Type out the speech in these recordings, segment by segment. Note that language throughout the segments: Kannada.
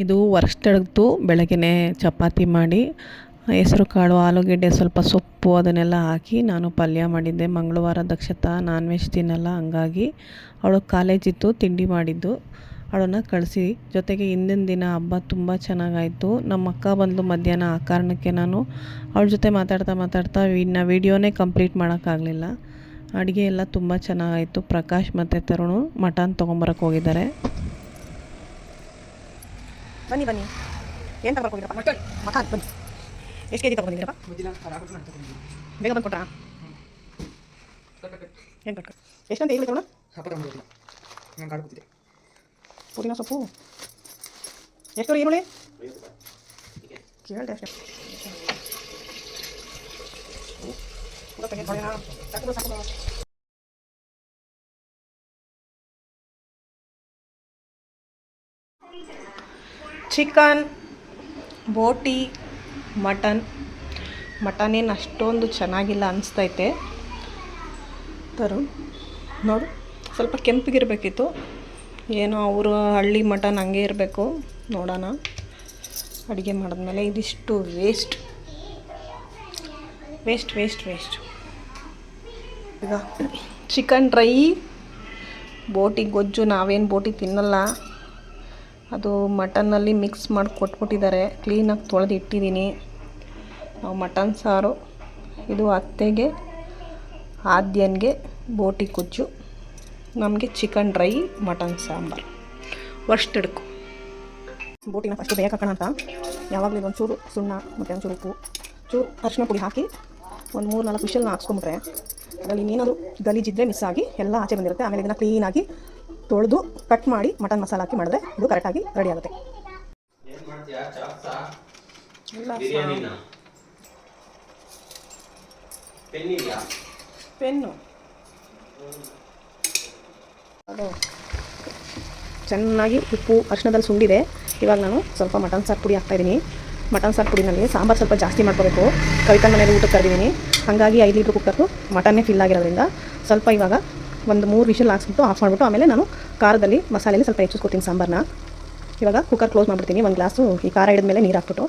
ಇದು ವರ್ಷದಡ್ದು ಬೆಳಗ್ಗೆ ಚಪಾತಿ ಮಾಡಿ ಹೆಸರು ಕಾಳು ಆಲೂಗೆಡ್ಡೆ ಸ್ವಲ್ಪ ಸೊಪ್ಪು ಅದನ್ನೆಲ್ಲ ಹಾಕಿ ನಾನು ಪಲ್ಯ ಮಾಡಿದ್ದೆ. ಮಂಗಳವಾರ ದಕ್ಷತಾ ನಾನ್ ವೆಜ್ ತಿನ್ನಲ್ಲ, ಹಂಗಾಗಿ ಅವಳು ಕಾಲೇಜಿತ್ತು, ತಿಂಡಿ ಮಾಡಿದ್ದು ಅವಳನ್ನು ಕಳಿಸಿ. ಜೊತೆಗೆ ಹಿಂದಿನ ದಿನ ಹಬ್ಬ ತುಂಬ ಚೆನ್ನಾಗಾಯಿತು. ನಮ್ಮ ಅಕ್ಕ ಬಂದು ಮಧ್ಯಾಹ್ನ, ಆ ಕಾರಣಕ್ಕೆ ನಾನು ಅವಳ ಜೊತೆ ಮಾತಾಡ್ತಾ ವೀಡಿಯೋನೇ ಕಂಪ್ಲೀಟ್ ಮಾಡೋಕ್ಕಾಗಲಿಲ್ಲ. ಅಡುಗೆ ಎಲ್ಲ ತುಂಬ ಚೆನ್ನಾಗಾಯಿತು. ಪ್ರಕಾಶ್ ಮತ್ತು ತರುಣು ಮಟನ್ ತೊಗೊಂಬರಕ್ಕೆ ಹೋಗಿದ್ದಾರೆ. ಬನ್ನಿ ಏನು ತಗೊಳಕ್ಕೆ ಹೋಗಿರಪ್ಪ? ಮಟನ್ ಬನ್ನಿ. ಎಷ್ಟು ಕೆ ಜಿ ತೊಗೊಂಡಿದ್ದೀರಪ್ಪ? ಬೇಗ ಬಂದು ಕೊಟ್ರಾ? ಏನು ಕಟ್ಕ ಎಷ್ಟಂತ ಹೇಳಿ ತಗೊಳ? ನಾನು ಕಾಡು ಕೂತಿದ್ದೆ. ಪುದೀನ ಸೊಪ್ಪು ಎಷ್ಟು ಈರುಳ್ಳಿ ಕೇಳಿದೆ ಅಷ್ಟೇ. ಚಿಕನ್, ಬೋಟಿ, ಮಟನ್ ಏನು ಅಷ್ಟೊಂದು ಚೆನ್ನಾಗಿಲ್ಲ ಅನಿಸ್ತೈತೆ. ನೋಡು, ಸ್ವಲ್ಪ ಕೆಂಪಗಿರಬೇಕಿತ್ತು. ಏನೋ ಅವರು ಹಳ್ಳಿ ಮಟನ್ ಹಂಗೆ ಇರಬೇಕು. ನೋಡೋಣ ಅಡುಗೆ ಮಾಡಿದ್ಮೇಲೆ. ಇದಿಷ್ಟು ವೇಸ್ಟ್. ಈಗ ಚಿಕನ್ ಡ್ರೈ, ಬೋಟಿ ಗೊಜ್ಜು. ನಾವೇನು ಬೋಟಿ ತಿನ್ನಲ್ಲ, ಅದು ಮಟನ್ನಲ್ಲಿ ಮಿಕ್ಸ್ ಮಾಡಿ ಕೊಟ್ಬಿಟ್ಟಿದ್ದಾರೆ. ಕ್ಲೀನಾಗಿ ತೊಳೆದು ಇಟ್ಟಿದ್ದೀನಿ. ನಾವು ಮಟನ್ ಸಾರು. ಇದು ಅತ್ತೆಗೆ, ಆದ್ಯನ್ಗೆ ಬೋಟಿ ಗೊಜ್ಜು, ನಮಗೆ ಚಿಕನ್ ಡ್ರೈ, ಮಟನ್ ಸಾಂಬಾರು. ವರ್ಷದಡ್ಕು ಬೋಟಿನ ಫಸ್ಟ್ ಬೇಯಕ್ಕೆ ಅಂತ ಯಾವಾಗಲೂ ಒಂಚೂರು ಸುಣ್ಣ ಮತ್ತು ಒಂಚೂರು ಉಪ್ಪು, ಚೂರು ಅರಿಶಿನ ಪುಡಿ ಹಾಕಿ ಒಂದು 3-4 ವಿಷಲ್ನ ಹಾಕ್ಸ್ಕೊಂಬಿಟ್ರೆ ಅದರಲ್ಲಿ ಇನ್ನೇನಾದ್ರು ಗಲೀಜಿದ್ರೆ ಮಿಸ್ ಆಗಿ ಎಲ್ಲ ಆಚೆ ಬಂದಿರುತ್ತೆ. ಆಮೇಲೆ ಇದನ್ನು ಕ್ಲೀನಾಗಿ ತೊಳೆದು ಕಟ್ ಮಾಡಿ ಮಟನ್ ಮಸಾಲ ಹಾಕಿ ಮಾಡಿದ್ರೆ ಇದು ಕರೆಕ್ಟಾಗಿ ರೆಡಿ ಆಗುತ್ತೆ. ಪೆನ್ನು ಅದು ಚೆನ್ನಾಗಿ ಉಪ್ಪು ಅರಿಶಿನದಲ್ಲಿ ಸುಂಡಿದೆ. ಇವಾಗ ನಾನು ಸ್ವಲ್ಪ ಮಟನ್ ಸಾರು ಪುಡಿ ಹಾಕ್ತಾಯಿದ್ದೀನಿ. ಮಟನ್ ಸಾರು ಪುಡಿನಲ್ಲಿ ಸಾಂಬಾರು ಸ್ವಲ್ಪ ಜಾಸ್ತಿ ಮಾಡ್ಕೋಬೇಕು. ಕವಿತನ ಮನೇಲಿ ಊಟಕ್ಕೆ ಕರೆದಿದ್ದೀನಿ, ಹಾಗಾಗಿ 5 ಲೀಟ್ರ್ ಕುಕ್ಕರ್ದು ಮಟನ್ನೇ ಫಿಲ್ ಆಗಿರೋದ್ರಿಂದ ಸ್ವಲ್ಪ ಇವಾಗ ಒಂದು 3 ವಿಷಲ್ ಹಾಕ್ಸ್ಬಿಟ್ಟು ಆಫ್ ಮಾಡಿಬಿಟ್ಟು ಆಮೇಲೆ ನಾನು ಖಾರದಲ್ಲಿ ಮಸಾಲೆಯಲ್ಲಿ ಸ್ವಲ್ಪ ಹೆಚ್ಚಿಸ್ಕೊತೀನಿ ಸಾಂಬಾರನ್ನ. ಇವಾಗ ಕುಕ್ಕರ್ ಕ್ಲೋಸ್ ಮಾಡಿಬಿಡ್ತೀನಿ. ಒಂದು ಗ್ಲಾಸು ಈ ಖಾರ ಹಿಡಿದ್ಮೇಲೆ ನೀರು ಹಾಕ್ಬಿಟ್ಟು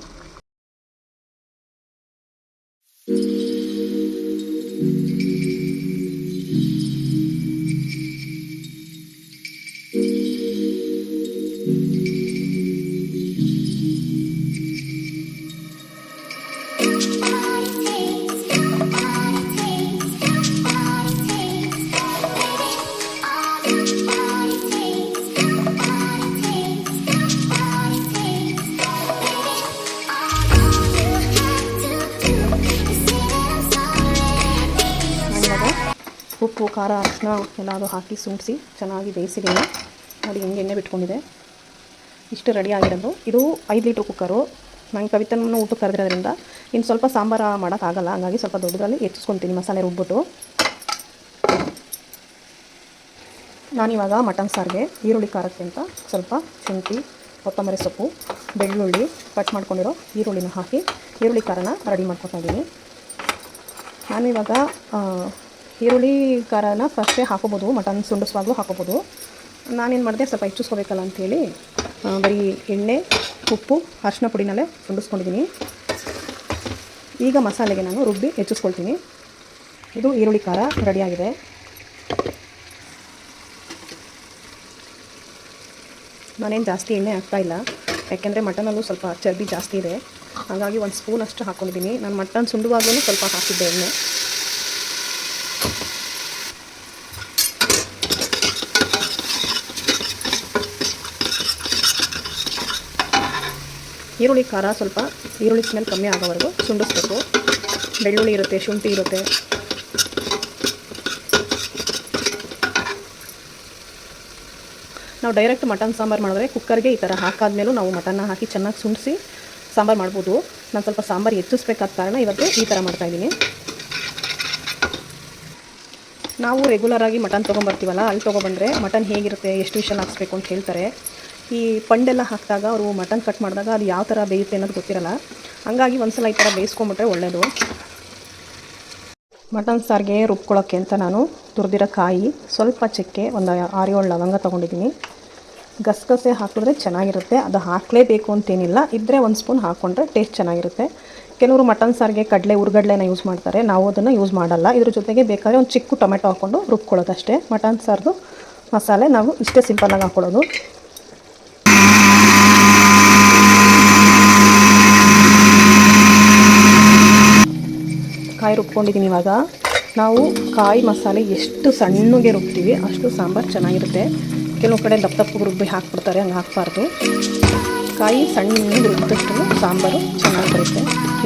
ಉಪ್ಪು ಖಾರ ಅರಿಶಿನ ಎಲ್ಲದು ಹಾಕಿ ಸುಂಟಿಸಿ ಚೆನ್ನಾಗಿ ಬೇಯಿಸಿದ್ದೀನಿ. ನೋಡಿ ಹಿಂಗೆ ಎಣ್ಣೆ ಬಿಟ್ಕೊಂಡಿದೆ. ಇಷ್ಟು ರೆಡಿ ಆಗಿರೋದು. ಇದು 5 ಲೀಟ್ರ್ ಕುಕ್ಕರು. ನಂಗೆ ಕವಿತನನ್ನು ಊಟಕ್ಕೆ ಕರೆದಿರೋದ್ರಿಂದ ಇನ್ನು ಸ್ವಲ್ಪ ಸಾಂಬಾರು ಮಾಡೋಕ್ಕಾಗಲ್ಲ, ಹಂಗಾಗಿ ಸ್ವಲ್ಪ ದೊಡ್ಡದಲ್ಲಿ ಹೆಚ್ಚಿಸ್ಕೊತೀನಿ ಮಸಾಲೆ ರುಬ್ಬಿಟ್ಟು. ನಾನಿವಾಗ ಮಟನ್ ಸಾರಿಗೆ ಈರುಳ್ಳಿ ಖಾರಕ್ಕೆ ಅಂತ ಸ್ವಲ್ಪ ಶುಂಠಿ, ಕೊತ್ತಂಬರಿ ಸೊಪ್ಪು, ಬೆಳ್ಳುಳ್ಳಿ, ಕಟ್ ಮಾಡ್ಕೊಂಡಿರೋ ಈರುಳ್ಳಿನ ಹಾಕಿ ಈರುಳ್ಳಿ ಖಾರನ ರೆಡಿ ಮಾಡ್ಕೊತಾ ಇದ್ದೀನಿ. ನಾನಿವಾಗ ಈರುಳ್ಳಿ ಖಾರನ ಫಸ್ಟೇ ಹಾಕೋಬೋದು, ಮಟನ್ ಸುಂಡಿಸುವಾಗಲೂ ಹಾಕೋಬೋದು. ನಾನೇನು ಮಾಡಿದೆ, ಸ್ವಲ್ಪ ಹೆಚ್ಚಿಸ್ಕೋಬೇಕಲ್ಲ ಅಂಥೇಳಿ ಬರೀ ಎಣ್ಣೆ, ಉಪ್ಪು, ಅರಿಶಿನ ಪುಡಿನಲ್ಲೇ ಸುಂಡಿಸ್ಕೊಂಡಿದ್ದೀನಿ. ಈಗ ಮಸಾಲೆಗೆ ನಾನು ರುಬ್ಬಿ ಹೆಚ್ಚಿಸ್ಕೊಳ್ತೀನಿ. ಇದು ಈರುಳ್ಳಿ ಖಾರ ರೆಡಿಯಾಗಿದೆ. ನಾನೇನು ಜಾಸ್ತಿ ಎಣ್ಣೆ ಹಾಕ್ತಾಯಿಲ್ಲ, ಯಾಕೆಂದರೆ ಮಟನಲ್ಲೂ ಸ್ವಲ್ಪ ಚರ್ಬಿ ಜಾಸ್ತಿ ಇದೆ, ಹಾಗಾಗಿ 1 ಸ್ಪೂನ್ ಅಷ್ಟು ಹಾಕ್ಕೊಂಡಿದ್ದೀನಿ. ನಾನು ಮಟನ್ ಸುಂಡುವಾಗಲೂ ಸ್ವಲ್ಪ ಹಾಕಿದ್ದೆ ಎಣ್ಣೆ. ಈರುಳ್ಳಿ ಖಾರ ಸ್ವಲ್ಪ ಈರುಳ್ಳಿ ಸ್ಮೆಲ್ ಕಮ್ಮಿ ಆಗೋವರೆಗೂ ಸುಂಡಿಸ್ಬೇಕು. ಬೆಳ್ಳುಳ್ಳಿ ಇರುತ್ತೆ, ಶುಂಠಿ ಇರುತ್ತೆ. ನಾವು ಡೈರೆಕ್ಟ್ ಮಟನ್ ಸಾಂಬಾರು ಮಾಡಿದ್ರೆ ಕುಕ್ಕರ್ಗೆ ಈ ಥರ ಹಾಕಾದ್ಮೇಲೂ ನಾವು ಮಟನ್ನ ಹಾಕಿ ಚೆನ್ನಾಗಿ ಸುಂಡಿಸಿ ಸಾಂಬಾರು ಮಾಡ್ಬೋದು. ನಾನು ಸ್ವಲ್ಪ ಸಾಂಬಾರು ಹೆಚ್ಚಿಸ್ಬೇಕಾದ ಕಾರಣ ಇವತ್ತು ಈ ಥರ ಮಾಡ್ತಾಯಿದ್ದೀನಿ. ನಾವು ರೆಗ್ಯುಲರಾಗಿ ಮಟನ್ ತೊಗೊಂಬರ್ತೀವಲ್ಲ, ಅಲ್ಲಿ ತೊಗೊಬಂದರೆ ಮಟನ್ ಹೇಗಿರುತ್ತೆ, ಎಷ್ಟು ವಿಷಲ್ ಹಾಕ್ಸ್ಬೇಕು ಅಂತ ಹೇಳ್ತಾರೆ. ಈ ಪಂಡೆಲ್ಲ ಹಾಕಿದಾಗ ಅವರು ಮಟನ್ ಕಟ್ ಮಾಡಿದಾಗ ಅದು ಯಾವ ಥರ ಬೇಯುತ್ತೆ ಅನ್ನೋದು ಗೊತ್ತಿರಲ್ಲ, ಹಂಗಾಗಿ ಒಂದ್ಸಲ ಈ ಥರ ಬೇಯಿಸ್ಕೊಂಬಿಟ್ರೆ ಒಳ್ಳೆಯದು. ಮಟನ್ ಸಾರಿಗೆ ರುಬ್ಕೊಳ್ಳೋಕ್ಕೆ ಅಂತ ನಾನು ತುರಿದಿರೋ ಕಾಯಿ, ಸ್ವಲ್ಪ ಚಕ್ಕೆ, ಒಂದು 6-7 ಲವಂಗ ತೊಗೊಂಡಿದ್ದೀನಿ. ಗಸಗಸೆ ಹಾಕಿದ್ರೆ ಚೆನ್ನಾಗಿರುತ್ತೆ. ಅದು ಹಾಕಲೇಬೇಕು ಅಂತೇನಿಲ್ಲ, ಇದ್ದರೆ ಒಂದು ಸ್ಪೂನ್ ಹಾಕ್ಕೊಂಡ್ರೆ ಟೇಸ್ಟ್ ಚೆನ್ನಾಗಿರುತ್ತೆ. ಕೆಲವರು ಮಟನ್ ಸಾರಿಗೆ ಕಡಲೆ ಹುರ್ಗಡ್ಲೆನ ಯೂಸ್ ಮಾಡ್ತಾರೆ, ನಾವು ಅದನ್ನು ಯೂಸ್ ಮಾಡಲ್ಲ. ಇದ್ರ ಜೊತೆಗೆ ಬೇಕಾದರೆ ಒಂದು ಚಿಕ್ಕ ಟೊಮೆಟೊ ಹಾಕ್ಕೊಂಡು ರುಬ್ಕೊಳ್ಳೋದಷ್ಟೇ. ಮಟನ್ ಸಾರ್ದು ಮಸಾಲೆ ನಾವು ಇಷ್ಟೇ ಸಿಂಪಲ್ಲಾಗಿ ಹಾಕ್ಕೊಳ್ಳೋದು. ಕಾಯಿ ರುಬ್ಕೊಂಡಿದ್ದೀನಿ. ಇವಾಗ ನಾವು ಕಾಯಿ ಮಸಾಲೆ ಎಷ್ಟು ಸಣ್ಣಗೆ ರುಬ್ತೀವಿ ಅಷ್ಟು ಸಾಂಬಾರು ಚೆನ್ನಾಗಿರುತ್ತೆ. ಕೆಲವು ಕಡೆ ದಪ್ಪ ದಪ್ಪಗೆ ರುಬ್ಬಿ ಹಾಕ್ಬಿಡ್ತಾರೆ, ಹಂಗೆ ಹಾಕಬಾರ್ದು. ಕಾಯಿ ಸಣ್ಣಗೆ ರುಬ್ಬಿದಷ್ಟು ಸಾಂಬಾರು ಚೆನ್ನಾಗಿ ಬರುತ್ತೆ.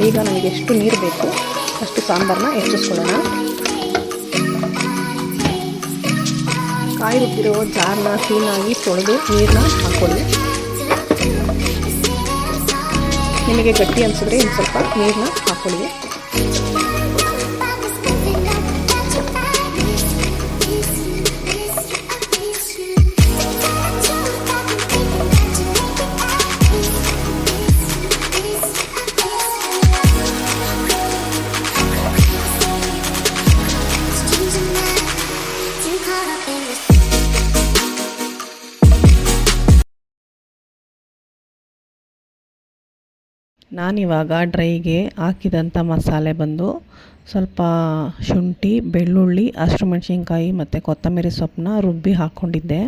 ಈಗ ನನಗೆ ಎಷ್ಟು ನೀರು ಬೇಕು ಅಷ್ಟು ಸಾಂಬಾರನ್ನ ಹೆಚ್ಚಿಸ್ಕೊಳ್ಳೋಣ. ಕಾಯಿ ರುಬ್ಬಿರೋ ಜಾರನ್ನ ಕ್ಲೀನಾಗಿ ತೊಳೆದು ನೀರನ್ನ ಹಾಕ್ಕೊಳ್ಳಿ. ನಿಮಗೆ ಗಟ್ಟಿ ಅನಿಸಿದ್ರೆ ಇನ್ನು ಸ್ವಲ್ಪ ನೀರನ್ನ ಹಾಕ್ಕೊಳ್ಳಿ. ನಾನಿವಾಗ ಡ್ರೈಗೆ ಹಾಕಿದಂಥ ಮಸಾಲೆ ಬಂದು ಸ್ವಲ್ಪ ಶುಂಠಿ, ಬೆಳ್ಳುಳ್ಳಿ, ಹಸಿಮೆಣ್ಸಿನ್ಕಾಯಿ ಮತ್ತು ಕೊತ್ತಂಬರಿ ಸೊಪ್ಪನ್ನ ರುಬ್ಬಿ ಹಾಕ್ಕೊಂಡಿದ್ದೆ.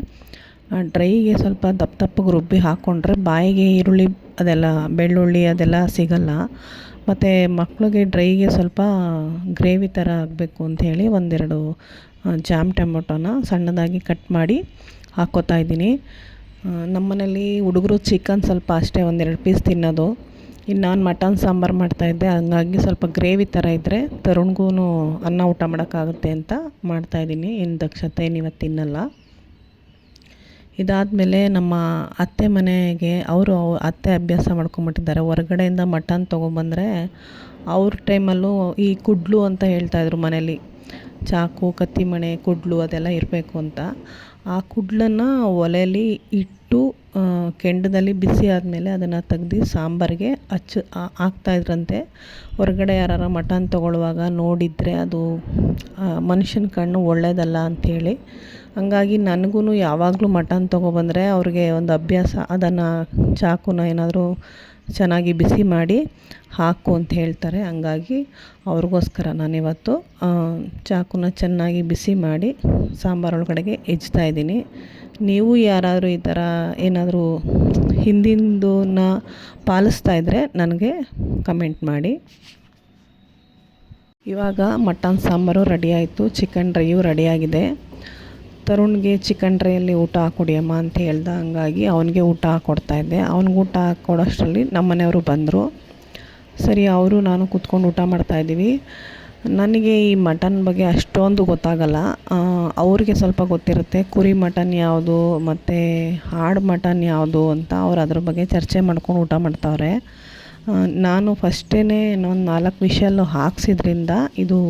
ಡ್ರೈಗೆ ಸ್ವಲ್ಪ ದಪ್ಪ ದಪ್ಪಗೆ ರುಬ್ಬಿ ಹಾಕ್ಕೊಂಡ್ರೆ ಬಾಯಿಗೆ ಈರುಳ್ಳಿ ಅದೆಲ್ಲ ಬೆಳ್ಳುಳ್ಳಿ ಅದೆಲ್ಲ ಸಿಗಲ್ಲ. ಮತ್ತು ಮಕ್ಕಳಿಗೆ ಡ್ರೈಗೆ ಸ್ವಲ್ಪ ಗ್ರೇವಿ ಥರ ಆಗಬೇಕು ಅಂಥೇಳಿ ಒಂದೆರಡು ಜಾಮ್ ಟೊಮೊಟೊನ ಸಣ್ಣದಾಗಿ ಕಟ್ ಮಾಡಿ ಹಾಕ್ಕೋತಾ ಇದ್ದೀನಿ. ನಮ್ಮ ಮನೇಲಿ ಹುಡುಗರು ಚಿಕನ್ ಸ್ವಲ್ಪ ಅಷ್ಟೇ ಒಂದೆರಡು ಪೀಸ್ ತಿನ್ನೋದು. ಇನ್ನು ನಾನು ಮಟನ್ ಸಾಂಬಾರು ಮಾಡ್ತಾಯಿದ್ದೆ, ಹಂಗಾಗಿ ಸ್ವಲ್ಪ ಗ್ರೇವಿ ಥರ ಇದ್ದರೆ ತರುಣ್ಗೂ ಅನ್ನ ಊಟ ಮಾಡೋಕ್ಕಾಗುತ್ತೆ ಅಂತ ಮಾಡ್ತಾಯಿದ್ದೀನಿ. ಇನ್ನು ದಕ್ಷತೆ ಇವತ್ತು ತಿನ್ನಲ್ಲ. ಇದಾದಮೇಲೆ ನಮ್ಮ ಅತ್ತೆ ಮನೆಗೆ ಅವರು ಅತ್ತೆ ಅಭ್ಯಾಸ ಮಾಡ್ಕೊಂಬಿಟ್ಟಿದ್ದಾರೆ. ಹೊರಗಡೆಯಿಂದ ಮಟನ್ ತೊಗೊಂಬಂದರೆ ಅವ್ರ ಟೈಮಲ್ಲೂ ಈ ಕುಡ್ಲು ಅಂತ ಹೇಳ್ತಾಯಿದ್ರು ಮನೇಲಿ. ಚಾಕು, ಕತ್ತಿಮಣೆ, ಕುಡ್ಲು ಅದೆಲ್ಲ ಇರಬೇಕು ಅಂತ. ಆ ಕುಡ್ಲನ್ನು ಒಲೆಯಲ್ಲಿ ಇಟ್ಟು ಕೆಂಡದಲ್ಲಿ ಬಿಸಿ ಆದಮೇಲೆ ಅದನ್ನು ತೆಗ್ದು ಸಾಂಬಾರಿಗೆ ಹಾಕ್ತಾಯಿದ್ರಂತೆ. ಹೊರಗಡೆ ಯಾರು ಮಟನ್ ತೊಗೊಳ್ಳುವಾಗ ನೋಡಿದರೆ ಅದು ಮನುಷ್ಯನ ಕಣ್ಣು ಒಳ್ಳೆಯದಲ್ಲ ಅಂಥೇಳಿ. ಹಂಗಾಗಿ ನನಗೂ ಯಾವಾಗಲೂ ಮಟನ್ ತೊಗೊಬಂದರೆ ಅವ್ರಿಗೆ ಒಂದು ಅಭ್ಯಾಸ, ಅದನ್ನು ಚಾಕುನ ಏನಾದರೂ ಚೆನ್ನಾಗಿ ಬಿಸಿ ಮಾಡಿ ಹಾಕು ಅಂತ ಹೇಳ್ತಾರೆ. ಹಂಗಾಗಿ ಅವ್ರಿಗೋಸ್ಕರ ನಾನಿವತ್ತು ಚಾಕುನ ಚೆನ್ನಾಗಿ ಬಿಸಿ ಮಾಡಿ ಸಾಂಬಾರೊಳಗಡೆಗೆ ಹೆಚ್ತಾಯಿದ್ದೀನಿ. ನೀವು ಯಾರಾದರೂ ಈ ಥರ ಏನಾದರೂ ಹಿಂದಿಂದನ್ನ ಪಾಲಿಸ್ತಾಯಿದ್ರೆ ನನಗೆ ಕಮೆಂಟ್ ಮಾಡಿ. ಇವಾಗ ಮಟನ್ ಸಾಂಬಾರು ರೆಡಿಯಾಯಿತು, ಚಿಕನ್ ಡ್ರೈಯು ರೆಡಿಯಾಗಿದೆ. ತರುಣ್ಗೆ ಚಿಕನ್ ಡ್ರೈಯಲ್ಲಿ ಊಟ ಹಾಕ್ಕೊಡಿಯಮ್ಮ ಅಂತ ಹೇಳ್ದೆ, ಹಂಗಾಗಿ ಅವನಿಗೆ ಊಟ ಹಾಕ್ಕೊಡ್ತಾಯಿದ್ದೆ. ಅವ್ನಿಗೆ ಊಟ ಹಾಕ್ಕೊಡೋಷ್ಟರಲ್ಲಿ ನಮ್ಮ ಮನೆಯವರು ಬಂದರು. ಸರಿ, ಅವರು ನಾನು ಕೂತ್ಕೊಂಡು ಊಟ ಮಾಡ್ತಾಯಿದ್ದೀವಿ. ನನಗೆ ಈ ಮಟನ್ ಬಗ್ಗೆ ಅಷ್ಟೊಂದು ಗೊತ್ತಾಗಲ್ಲ, ಅವ್ರಿಗೆ ಸ್ವಲ್ಪ ಗೊತ್ತಿರುತ್ತೆ. ಕುರಿ ಮಟನ್ ಯಾವುದು ಮತ್ತು ಆಡು ಮಟನ್ ಯಾವುದು ಅಂತ ಅವ್ರು ಅದ್ರ ಬಗ್ಗೆ ಚರ್ಚೆ ಮಾಡ್ಕೊಂಡು ಊಟ ಮಾಡ್ತಾವ್ರೆ. ನಾನು ಫಸ್ಟೇ ಒಂದು 4 ವಿಷಲ್ಲು ಹಾಕ್ಸಿದ್ರಿಂದ ಇದು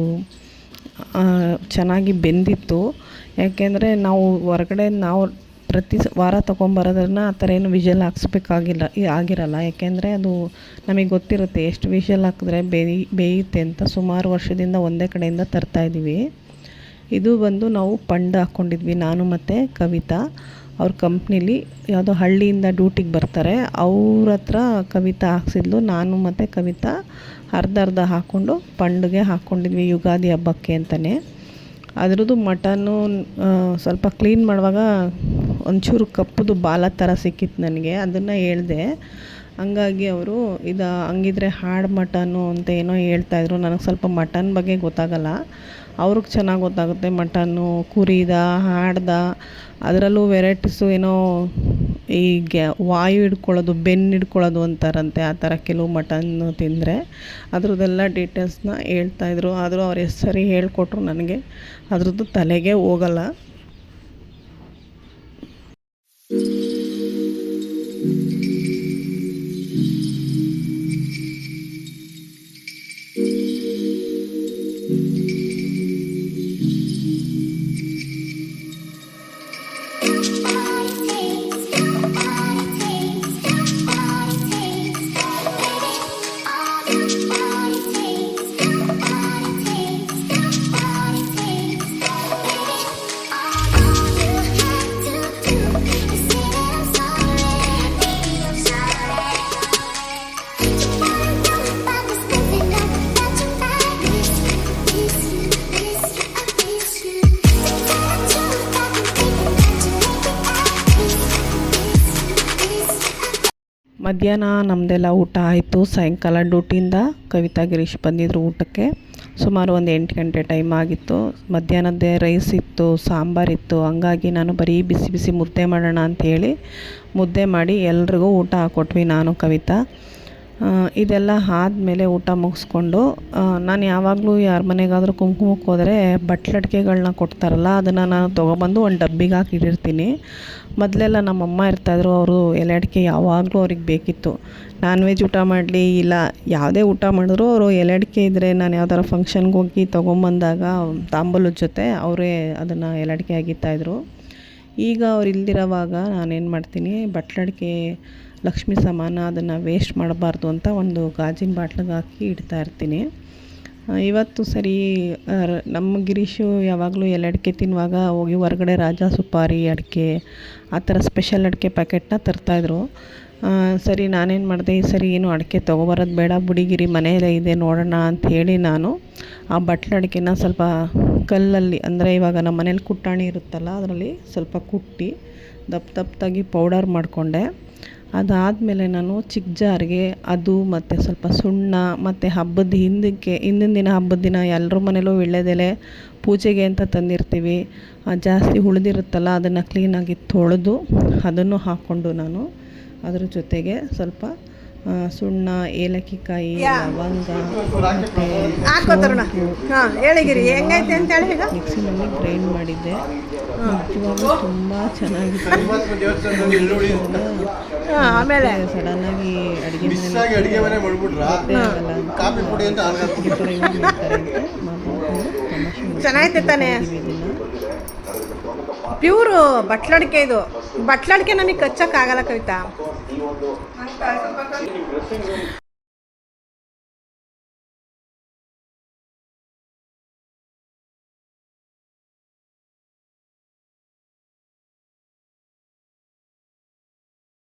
ಚೆನ್ನಾಗಿ ಬೆಂದಿತ್ತು. ಯಾಕೆಂದರೆ ನಾವು ಹೊರಗಡೆ ನಾವು ಪ್ರತಿ ವಾರ ತೊಗೊಂಬರೋದನ್ನ ಆ ಥರ ಏನು ವಿಷಲ್ ಆಗಿರಲ್ಲ. ಯಾಕೆಂದರೆ ಅದು ನಮಗೆ ಗೊತ್ತಿರುತ್ತೆ ಎಷ್ಟು ವಿಷಲ್ ಹಾಕಿದ್ರೆ ಬೇಯುತ್ತೆ ಅಂತ. ಸುಮಾರು ವರ್ಷದಿಂದ ಒಂದೇ ಕಡೆಯಿಂದ ತರ್ತಾಯಿದ್ದೀವಿ. ಇದು ಬಂದು ನಾವು ಪಂಡು ಹಾಕ್ಕೊಂಡಿದ್ವಿ, ನಾನು ಮತ್ತು ಕವಿತಾ. ಅವ್ರ ಕಂಪ್ನೀಲಿ ಯಾವುದೋ ಹಳ್ಳಿಯಿಂದ ಡ್ಯೂಟಿಗೆ ಬರ್ತಾರೆ, ಅವ್ರ ಹತ್ರ ಕವಿತಾ ಹಾಕ್ಸಿದ್ಲು. ನಾನು ಮತ್ತು ಕವಿತಾ ಅರ್ಧ ಹಾಕ್ಕೊಂಡು ಪಂಡಿಗೆ ಹಾಕ್ಕೊಂಡಿದ್ವಿ ಯುಗಾದಿ ಹಬ್ಬಕ್ಕೆ ಅಂತಲೇ. ಅದ್ರದ್ದು ಮಟನ್ನು ಸ್ವಲ್ಪ ಕ್ಲೀನ್ ಮಾಡುವಾಗ ಒಂಚೂರು ಕಪ್ಪುದು ಬಾಲ ಥರ ಸಿಕ್ಕಿತ್ತು ನನಗೆ, ಅದನ್ನು ಹೇಳಿದೆ. ಹಂಗಾಗಿ ಅವರು ಹಂಗಿದ್ರೆ ಹಾಡು ಮಟನ್ನು ಅಂತ ಏನೋ ಹೇಳ್ತಾಯಿದ್ರು. ನನಗೆ ಸ್ವಲ್ಪ ಮಟನ್ ಬಗ್ಗೆ ಗೊತ್ತಾಗಲ್ಲ, ಅವ್ರಿಗೆ ಚೆನ್ನಾಗಿ ಗೊತ್ತಾಗುತ್ತೆ. ಮಟನ್ನು ಕುರಿದ, ಹಾಡ್ದ, ಅದರಲ್ಲೂ ವೆರೈಟೀಸು ಏನೋ ಈ ವಾಯು ಹಿಡ್ಕೊಳ್ಳೋದು, ಬೆನ್ನು ಹಿಡ್ಕೊಳ್ಳೋದು ಅಂತಾರಂತೆ. ಆ ಥರ ಕೆಲವು ಮಟನ್ನು ತಿಂದರೆ ಅದ್ರದ್ದೆಲ್ಲ ಡೀಟೇಲ್ಸ್ನ ಹೇಳ್ತಾಯಿದ್ರು. ಆದರೂ ಅವ್ರು ಎಷ್ಟು ಸರಿ ಹೇಳಿಕೊಟ್ರು ನನಗೆ ಅದ್ರದ್ದು ತಲೆಗೆ ಹೋಗಲ್ಲ. ಮಧ್ಯಾಹ್ನ ನಮ್ಮದೆಲ್ಲ ಊಟ ಆಯಿತು. ಸಾಯಂಕಾಲ ಡ್ಯೂಟಿಯಿಂದ ಕವಿತಾ ಗಿರೀಶ್ ಬಂದಿದ್ದರು ಊಟಕ್ಕೆ. ಸುಮಾರು ಒಂದು 8 ಗಂಟೆ ಟೈಮ್ ಆಗಿತ್ತು. ಮಧ್ಯಾಹ್ನದ್ದೇ ರೈಸ್ ಇತ್ತು, ಸಾಂಬಾರಿತ್ತು. ಹಂಗಾಗಿ ನಾನು ಬರೀ ಬಿಸಿ ಬಿಸಿ ಮುದ್ದೆ ಮಾಡೋಣ ಅಂಥೇಳಿ ಮುದ್ದೆ ಮಾಡಿ ಎಲ್ರಿಗೂ ಊಟ ಹಾಕ್ಕೊಟ್ವಿ, ನಾನು ಕವಿತಾ. ಇದೆಲ್ಲ ಆದಮೇಲೆ ಊಟ ಮುಗಿಸ್ಕೊಂಡು ನಾನು ಯಾವಾಗಲೂ ಯಾರ ಮನೆಗಾದರೂ ಕುಂಕುಮಕ್ಕೆ ಹೋದರೆ ಬಟ್ಲಡಿಕೆಗಳನ್ನ ಕೊಡ್ತಾರಲ್ಲ, ಅದನ್ನು ನಾನು ತೊಗೊಬಂದು ಒಂದು ಡಬ್ಬಿಗೆ ಹಾಕಿ ಇಟ್ಟಿರ್ತೀನಿ. ಮೊದಲೆಲ್ಲ ನಮ್ಮಮ್ಮ ಇರ್ತಾಯಿದ್ರು, ಅವರು ಎಲೆ ಅಡಿಕೆ ಯಾವಾಗಲೂ ಅವ್ರಿಗೆ ಬೇಕಿತ್ತು. ನಾನ್ ವೆಜ್ ಊಟ ಮಾಡಲಿ ಇಲ್ಲ ಯಾವುದೇ ಊಟ ಮಾಡಿದ್ರು ಅವರು ಎಲೆ ಅಡಿಕೆ ಇದ್ದರೆ, ನಾನು ಯಾವ್ದಾರು ಫಂಕ್ಷನ್ಗೆ ಹೋಗಿ ತೊಗೊಂಬಂದಾಗ ತಾಂಬೂಲದ ಜೊತೆ ಅವರೇ ಅದನ್ನು ಎಲೆ ಅಡಿಕೆ ಅಗಿತಾಯಿದ್ರು. ಈಗ ಅವ್ರು ಇಲ್ದಿರೋವಾಗ ನಾನೇನು ಮಾಡ್ತೀನಿ, ಬಟ್ಲಡಿಕೆ ಲಕ್ಷ್ಮಿ ಸಮಾನ, ಅದನ್ನು ವೇಸ್ಟ್ ಮಾಡಬಾರ್ದು ಅಂತ ಒಂದು ಗಾಜಿನ ಬಾಟ್ಲಿಗೆ ಹಾಕಿ ಇಡ್ತಾ ಇರ್ತೀನಿ. ಇವತ್ತು ಸರಿ ನಮ್ಮ ಗಿರೀಶು ಯಾವಾಗಲೂ ಎಲೆ ಅಡಿಕೆ ತಿನ್ನುವಾಗ ಹೋಗಿ ಹೊರಗಡೆ ರಾಜಾ ಸುಪಾರಿ ಅಡಿಕೆ ಆ ಥರ ಸ್ಪೆಷಲ್ ಅಡಿಕೆ ಪ್ಯಾಕೆಟ್ನ ತರ್ತಾಯಿದ್ರು. ಸರಿ ನಾನೇನು ಮಾಡಿದೆ, ಈ ಸರಿ ಏನು ಅಡಿಕೆ ತೊಗೊಬರೋದು ಬೇಡ, ಬುಡಿಗಿರಿ ಮನೆಯಲ್ಲೇ ಇದೆ ನೋಡೋಣ ಅಂಥೇಳಿ ನಾನು ಆ ಬಟ್ಲಡಿಕೆನ ಸ್ವಲ್ಪ ಕಲ್ಲಲ್ಲಿ, ಅಂದರೆ ಇವಾಗ ನಮ್ಮ ಮನೇಲಿ ಕುಟ್ಟಾಣಿ ಇರುತ್ತಲ್ಲ ಅದರಲ್ಲಿ ಸ್ವಲ್ಪ ಕುಟ್ಟಿ ದಪ್ಪದಾಗಿ ಪೌಡರ್ ಮಾಡಿಕೊಂಡೆ. ಅದಾದಮೇಲೆ ನಾನು ಚಿಕ್ಕ ಜಾರಿಗೆ ಅದು ಮತ್ತು ಸ್ವಲ್ಪ ಸುಣ್ಣ ಮತ್ತು ಹಿಂದಿನ ದಿನ ಹಬ್ಬದ ದಿನ ಎಲ್ಲರ ಮನೇಲೂ ವೀಳ್ಯದೆಲೆ ಪೂಜೆಗೆ ಅಂತ ತಂದಿರ್ತೀವಿ. ಜಾಸ್ತಿ ಉಳಿದಿರುತ್ತಲ್ಲ ಅದನ್ನು ಕ್ಲೀನಾಗಿ ತೊಳೆದು ಅದನ್ನು ಹಾಕ್ಕೊಂಡು ನಾನು ಅದ್ರ ಜೊತೆಗೆ ಸ್ವಲ್ಪ ಸುಣ್ಣ, ಏಲಕ್ಕಿಕಾಯಿ, ಲವಂಗ ಮತ್ತು ಮಿಕ್ಸಿನಲ್ಲಿ ಗ್ರೈಂಡ್ ಮಾಡಿದ್ದೆ. ನಿಜವಾಗ್ಲೂ ತುಂಬ ಚೆನ್ನಾಗಿತ್ತು. ಸಡನ್ನಾಗಿ ಅಡುಗೆ ಮನೆ ಚೆನ್ನಾಗಿತ್ತು ತಾನೆ. ಪ್ಯೂರು ಬಟ್ಲಡಿಕೆ ಇದು. ಬಟ್ಲಡಿಕೆ ನಮಗೆ ಕಚ್ಚಕ್ಕಾಗಲ್ಲ ಕವಿತಾ.